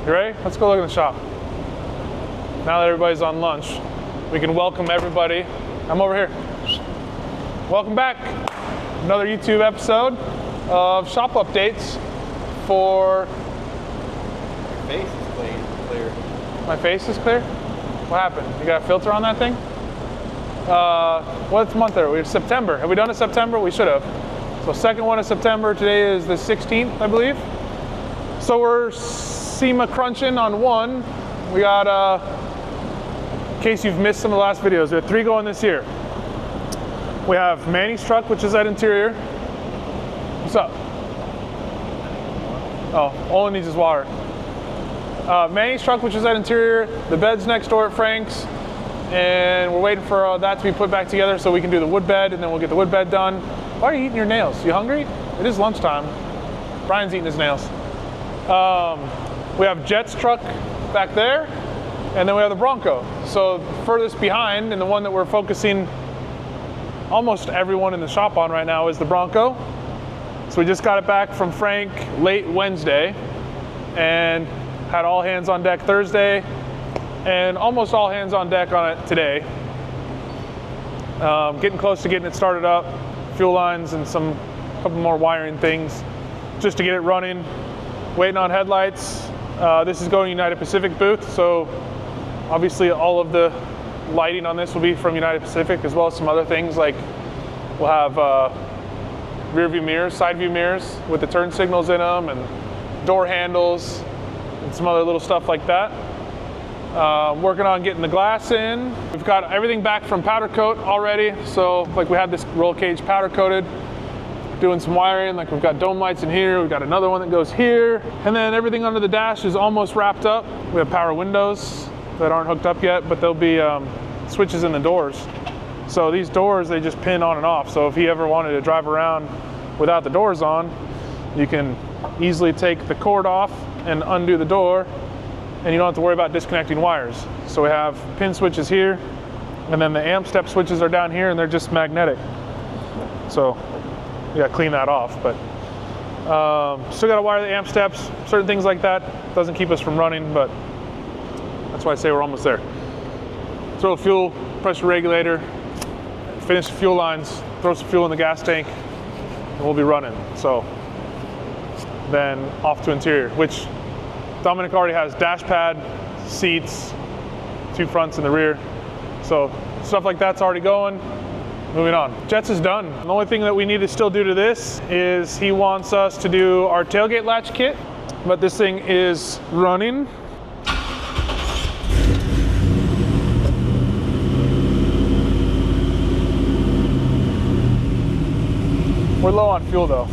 You ready? Let's go look in the shop. Now that everybody's on lunch, we can welcome everybody. I'm over here. Welcome back. Another YouTube episode of shop updates for... Your face is clear. My face is clear? What happened? You got a filter on that thing? What month are we? September. Have we done a September? We should have. So second one of September. Today is the 16th, I believe. So we're Sema crunching on one. We got, in case you've missed some of the last videos, we have 3 going this year. We have Manny's truck, which is that interior. What's up? Oh, all it needs is water. Manny's truck, which is that interior. The bed's next door at Frank's. And we're waiting for that to be put back together so we can do the wood bed, and then we'll get the wood bed done. Why are you eating your nails? You hungry? It is lunchtime. Brian's eating his nails. We have Jet's truck back there, and then we have the Bronco. So furthest behind, and the one that we're focusing almost everyone in the shop on right now, is the Bronco. So we just got it back from Frank late Wednesday, and had all hands on deck Thursday, and almost all hands on deck on it today. Getting close to getting it started up, fuel lines and a couple more wiring things just to get it running. Waiting on headlights. This is going United Pacific booth, so obviously all of the lighting on this will be from United Pacific, as well as some other things, like we'll have rear view mirrors, side view mirrors with the turn signals in them, and door handles and some other little stuff like that. Working on getting the glass in. We've got everything back from powder coat already. So like we had this roll cage powder coated, doing some wiring, like we've got dome lights in here. We've got another one that goes here. And then everything under the dash is almost wrapped up. We have power windows that aren't hooked up yet, but there'll be switches in the doors. So these doors, they just pin on and off. So if he ever wanted to drive around without the doors on, you can easily take the cord off and undo the door, and you don't have to worry about disconnecting wires. So we have pin switches here, and then the amp step switches are down here, and they're just magnetic. So you gotta clean that off, but still gotta wire the amp steps, certain things like that. Doesn't keep us from running, but that's why I say we're almost there. Throw a fuel pressure regulator, finish the fuel lines, throw some fuel in the gas tank, and we'll be running. So then off to interior, which Dominic already has dash pad, seats, 2 fronts in the rear. So stuff like that's already going. Moving on. Jets is done. The only thing that we need to still do to this is he wants us to do our tailgate latch kit, but this thing is running. We're low on fuel though.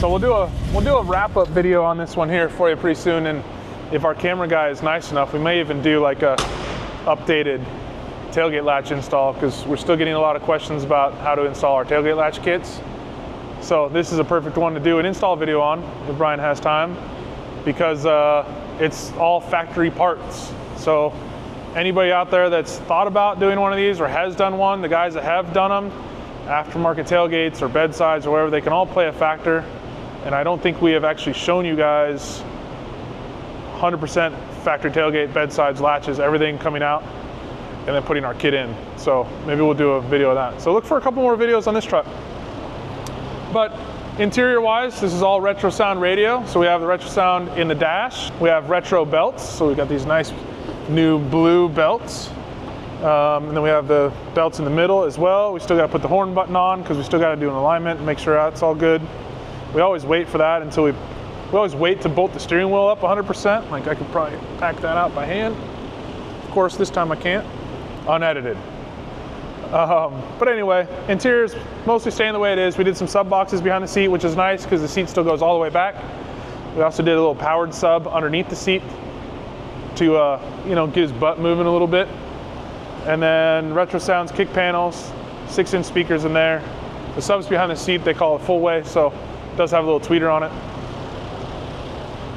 So we'll do a wrap-up video on this one here for you pretty soon, and if our camera guy is nice enough, we may even do like a updated tailgate latch install, because we're still getting a lot of questions about how to install our tailgate latch kits. So this is a perfect one to do an install video on if Brian has time, because it's all factory parts. So anybody out there that's thought about doing one of these or has done one, the guys that have done them, aftermarket tailgates or bedsides or whatever, they can all play a factor. And I don't think we have actually shown you guys 100% factory tailgate, bedsides, latches, everything coming out, and then putting our kit in. So maybe we'll do a video of that. So look for a couple more videos on this truck. But interior wise, this is all retro sound radio. So we have the retro sound in the dash. We have retro belts. So we got these nice new blue belts. And then we have the belts in the middle as well. We still got to put the horn button on because we still got to do an alignment and make sure that's all good. We always wait for that until we always wait to bolt the steering wheel up 100%. Like I could probably pack that out by hand. Of course, this time I can't. Unedited. But anyway, interior's mostly staying the way it is. We did some sub boxes behind the seat, which is nice because the seat still goes all the way back. We also did a little powered sub underneath the seat to get his butt moving a little bit. And then retro sounds kick panels, 6-inch speakers in there. The subs behind the seat, they call it full way, so it does have a little tweeter on it.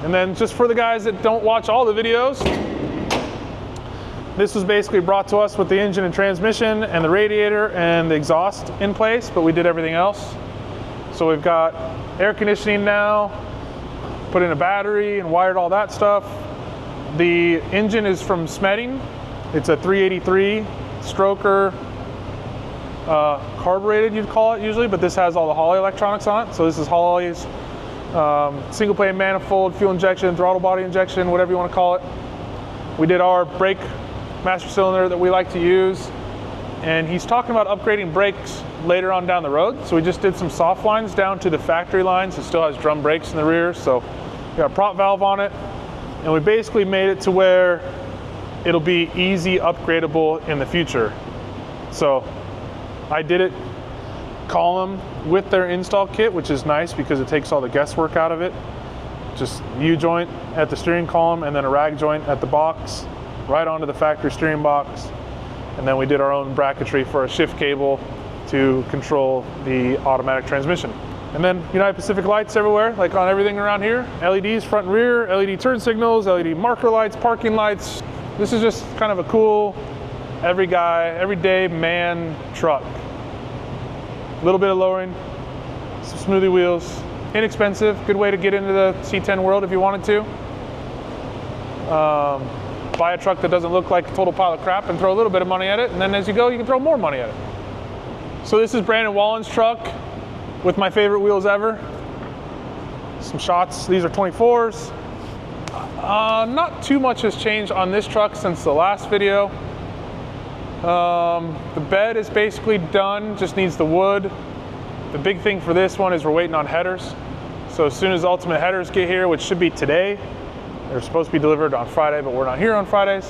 And then just for the guys that don't watch all the videos, this was basically brought to us with the engine and transmission and the radiator and the exhaust in place, but we did everything else. So we've got air conditioning now, put in a battery and wired all that stuff. The engine is from Smedding. It's a 383 stroker, carbureted you'd call it usually, but this has all the Holley electronics on it. So this is Holley's single plane manifold, fuel injection, throttle body injection, whatever you want to call it. We did our brake master cylinder that we like to use, and he's talking about upgrading brakes later on down the road. So we just did some soft lines down to the factory lines. It still has drum brakes in the rear, so we got a prop valve on it, and we basically made it to where it'll be easy upgradable in the future. So I did it column with their install kit, which is nice because it takes all the guesswork out of it. Just U-joint at the steering column and then a rag joint at the box, right onto the factory steering box. And then we did our own bracketry for a shift cable to control the automatic transmission. And then United Pacific lights everywhere, like on everything around here. LEDs front and rear, LED turn signals, LED marker lights, parking lights. This is just kind of a cool, everyday man truck. A little bit of lowering, some smoothie wheels, inexpensive, good way to get into the C10 world if you wanted to. Buy a truck that doesn't look like a total pile of crap and throw a little bit of money at it, and then as you go, you can throw more money at it. So this is Brandon Wallen's truck with my favorite wheels ever. Some shots, these are 24s. Not too much has changed on this truck since the last video. The bed is basically done, just needs the wood. The big thing for this one is we're waiting on headers. So as soon as ultimate headers get here, which should be today, they're supposed to be delivered on Friday, but we're not here on Fridays.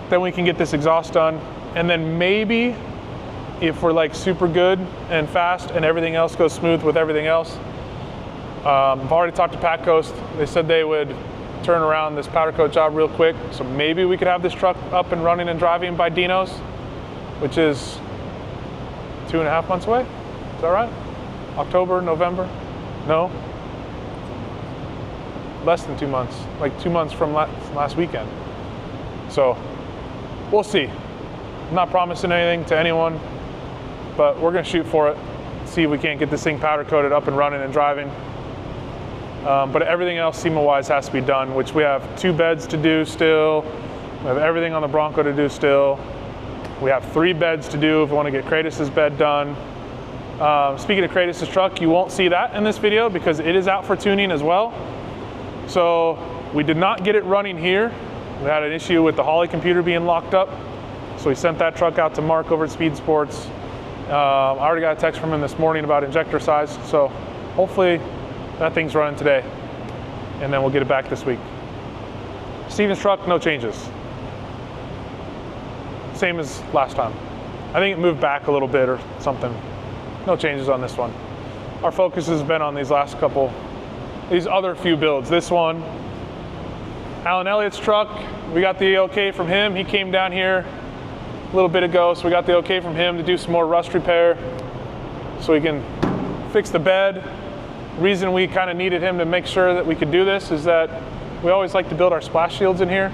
Then we can get this exhaust done. And then maybe if we're like super good and fast and everything else goes smooth with everything else, I've already talked to Pat Coast. They said they would turn around this powder coat job real quick. So maybe we could have this truck up and running and driving by Dino's, which is 2.5 months away. Is that right? October, November? No? Less than 2 months. Like 2 months from last weekend. So we'll see. I'm not promising anything to anyone, but we're gonna shoot for it. See if we can't get this thing powder coated up and running and driving. But everything else SEMA-wise has to be done, which we have 2 beds to do still. We have everything on the Bronco to do still. We have 3 beds to do if we want to get Kratos' bed done. Speaking of Kratos' truck, you won't see that in this video because it is out for tuning as well. So we did not get it running here. We had an issue with the Holley computer being locked up. So we sent that truck out to Mark over at Speed Sports. I already got a text from him this morning about injector size. So hopefully that thing's running today, and then we'll get it back this week. Steven's truck, no changes. Same as last time. I think it moved back a little bit or something. No changes on this one. Our focus has been on these last couple, these other few builds. This one, Alan Elliott's truck, we got the okay from him. He came down here a little bit ago, so we got the okay from him to do some more rust repair so we can fix the bed. Reason we kind of needed him to make sure that we could do this is that we always like to build our splash shields in here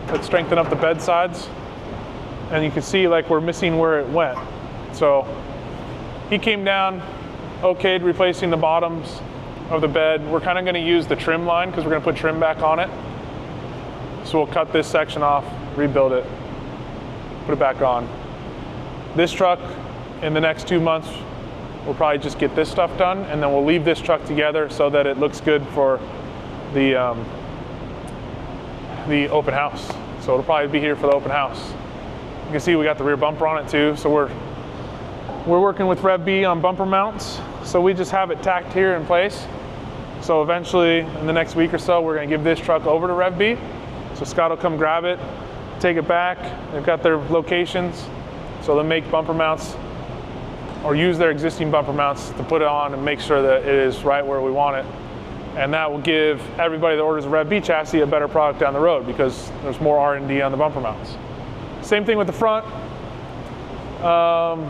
that strengthen up the bed sides, and you can see like we're missing where it went. So he came down, okayed replacing the bottoms of the bed. We're kind of going to use the trim line because we're going to put trim back on it. So we'll cut this section off, rebuild it, put it back on. This truck in the next 2 months, we'll probably just get this stuff done, and then we'll leave this truck together so that it looks good for the open house. So it'll probably be here for the open house. You can see we got the rear bumper on it too. So we're working with Rev B on bumper mounts. So we just have it tacked here in place. So eventually in the next week or so, we're gonna give this truck over to Rev B. So Scott will come grab it, take it back. They've got their locations. So they'll make bumper mounts or use their existing bumper mounts to put it on and make sure that it is right where we want it. And that will give everybody that orders a Rev B chassis a better product down the road because there's more R&D on the bumper mounts. Same thing with the front.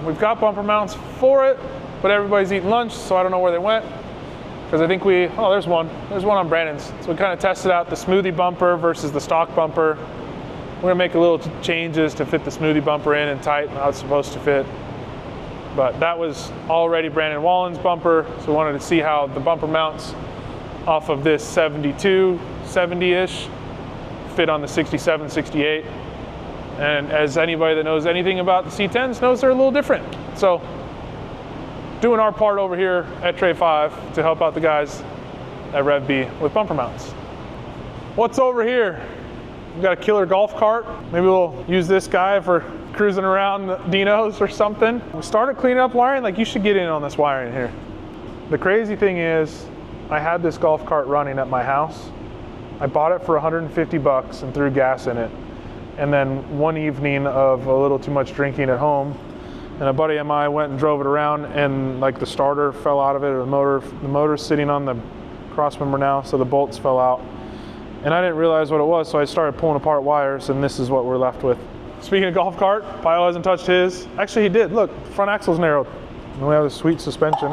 We've got bumper mounts for it, but everybody's eating lunch, so I don't know where they went. Because I think there's one on Brandon's. So we kind of tested out the smoothie bumper versus the stock bumper. We're gonna make a little changes to fit the smoothie bumper in and tighten how it's supposed to fit. But that was already Brandon Wallen's bumper, so we wanted to see how the bumper mounts off of this 72, 70-ish fit on the 67, 68. And as anybody that knows anything about the C10s knows, they're a little different. So doing our part over here at Tray 5 to help out the guys at Rev B with bumper mounts. What's over here? We've got a killer golf cart. Maybe we'll use this guy for cruising around the Dinos or something. We started cleaning up wiring. Like, you should get in on this wiring here. The crazy thing is, I had this golf cart running at my house. I bought it for 150 bucks and threw gas in it. And then one evening of a little too much drinking at home, and a buddy of mine went and drove it around, and like the starter fell out of it, or the motor's sitting on the crossmember now, so the bolts fell out. And I didn't realize what it was, so I started pulling apart wires, and this is what we're left with. Speaking of golf cart, Pyle hasn't touched his. Actually, he did. Look, front axle's narrowed. And we have a sweet suspension.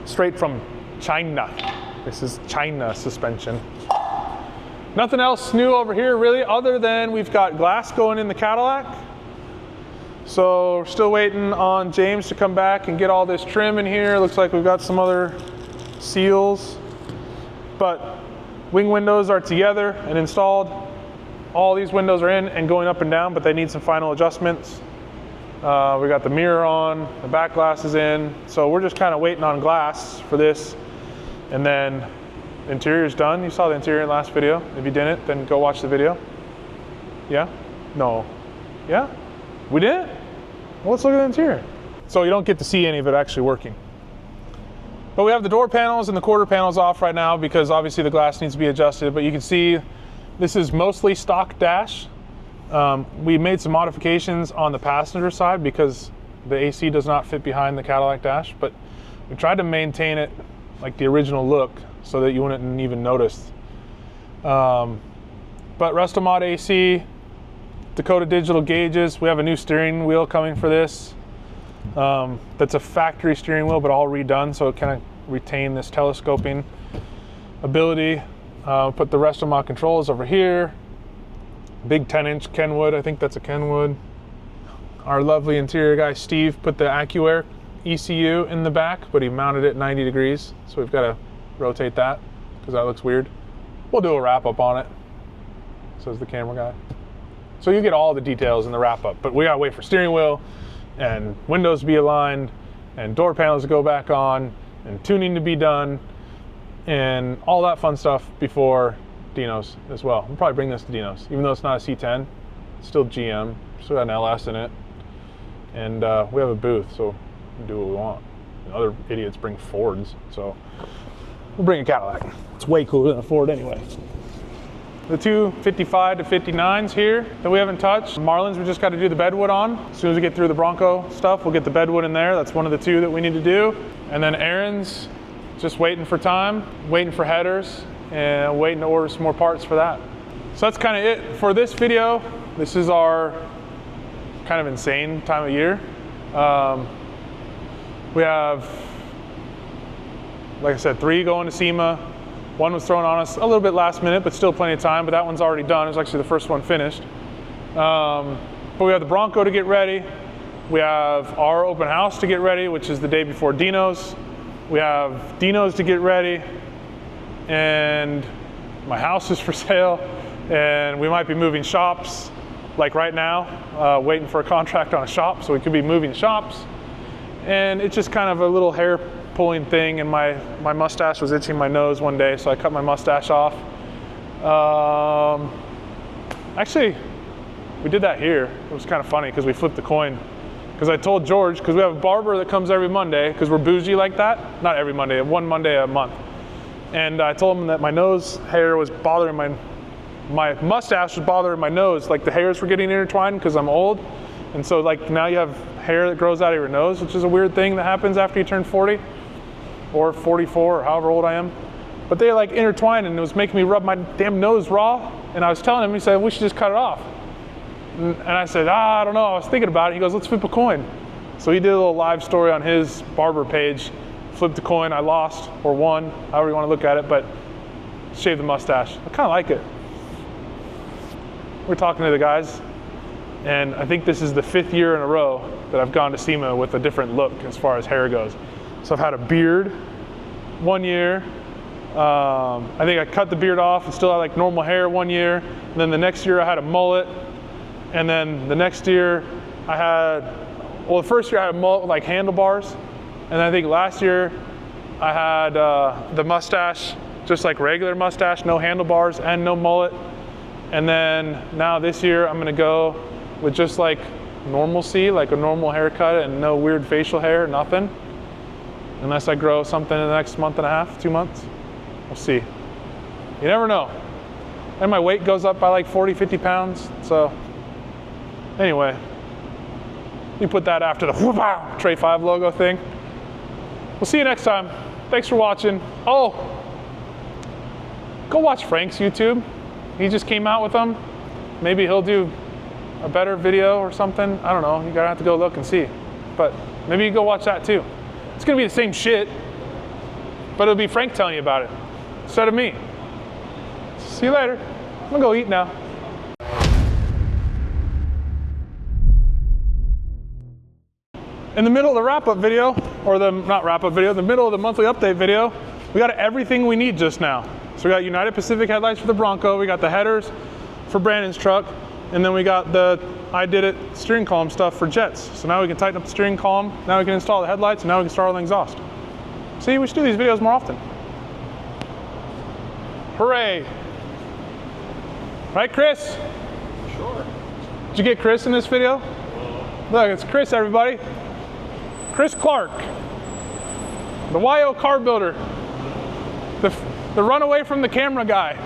Straight from China. This is China suspension. Nothing else new over here, really, other than we've got glass going in the Cadillac. So we're still waiting on James to come back and get all this trim in here. Looks like we've got some other seals. But wing windows are together and installed. All these windows are in and going up and down, but they need some final adjustments. We got the mirror on, the back glass is in. So we're just kind of waiting on glass for this. And then the interior's done. You saw the interior in the last video. If you didn't, then go watch the video. Yeah? No. Yeah? We didn't? Well, let's look at the interior. So you don't get to see any of it actually working. But we have the door panels and the quarter panels off right now because obviously the glass needs to be adjusted. But you can see this is mostly stock dash. We made some modifications on the passenger side because the AC does not fit behind the Cadillac dash, but we tried to maintain it like the original look so that you wouldn't even notice. But Restomod AC, Dakota digital gauges. We have a new steering wheel coming for this. That's a factory steering wheel, but all redone, so it kind of retain this telescoping ability. Put the Restomod controls over here. Big 10-inch Kenwood, I think that's a Kenwood. Our lovely interior guy, Steve, put the AccuAir ECU in the back, but he mounted it 90 degrees, so we've got to rotate that, because that looks weird. We'll do a wrap-up on it, says the camera guy. So you get all the details in the wrap-up, but we gotta wait for steering wheel, and windows to be aligned, and door panels to go back on, and tuning to be done, and all that fun stuff before Dinos as well. We'll probably bring this to Dinos. Even though it's not a C10, it's still GM, still got an LS in it, and we have a booth, so we can do what we want. And other idiots bring Fords, so we'll bring a Cadillac. It's way cooler than a Ford anyway. The two 55 to 59s here that we haven't touched. Marlins, we just got to do the bedwood on. As soon as we get through the Bronco stuff, we'll get the bedwood in there. That's one of the two that we need to do. And then Aaron's just waiting for time, waiting for headers, and waiting to order some more parts for that. So that's kind of it for this video. This is our kind of insane time of year. We have, like I said, 3 going to Sema. One was thrown on us a little bit last minute, but still plenty of time, but that one's already done. It was actually the first one finished. But we have the Bronco to get ready. We have our open house to get ready, which is the day before Dinos. We have Dinos to get ready, and my house is for sale, and we might be moving shops, like right now, waiting for a contract on a shop, so we could be moving shops. And it's just kind of a little hair pulling thing, and my mustache was itching my nose one day, so I cut my mustache off. Actually, we did that here. It was kind of funny because we flipped the coin. Because I told George, because we have a barber that comes every Monday, because we're bougie like that. Not every Monday, one Monday a month. And I told him that my nose hair was bothering my mustache was bothering my nose. Like the hairs were getting intertwined because I'm old. And so like now you have hair that grows out of your nose, which is a weird thing that happens after you turn 40 or 44 or however old I am. But they like intertwined, and it was making me rub my damn nose raw. And I was telling him, he said, we should just cut it off. And I said, I don't know, I was thinking about it. He goes, let's flip a coin. So he did a little live story on his barber page, flipped a coin, I lost, or won, however you want to look at it, but shaved the mustache. I kind of like it. We're talking to the guys, And I think this is the 5th year in a row that I've gone to Sema with a different look as far as hair goes. So I've had a beard 1 year. I think I cut the beard off and still had like normal hair 1 year. And then the next year I had a mullet. And then the next year I had, well, the first year I had a mullet with like handlebars. And then I think last year I had the mustache, just like regular mustache, no handlebars and no mullet. And then now this year I'm gonna go with just like normalcy, like a normal haircut and no weird facial hair, nothing. Unless I grow something in the next month and a half, 2 months. We'll see. You never know. And my weight goes up by like 40, 50 pounds. So anyway, you put that after the Tray 5 logo thing. We'll see you next time. Thanks for watching. Oh, go watch Frank's YouTube. He just came out with them. Maybe he'll do a better video or something. I don't know. You gotta have to go look and see. But maybe you go watch that too. It's gonna be the same shit, but it'll be Frank telling you about it instead of me. See you later. I'm gonna go eat now. In the middle of the wrap-up video, or the, not wrap-up video, the middle of the monthly update video, we got everything we need just now. So we got United Pacific headlights for the Bronco, we got the headers for Brandon's truck, and then we got the I Did It steering column stuff for Jets. So now we can tighten up the steering column, now we can install the headlights, and now we can start on the exhaust. See, we should do these videos more often. Hooray! Right, Chris? Sure. Did you get Chris in this video? Look, it's Chris, everybody. Chris Clark, the YO car builder, the runaway from the camera guy.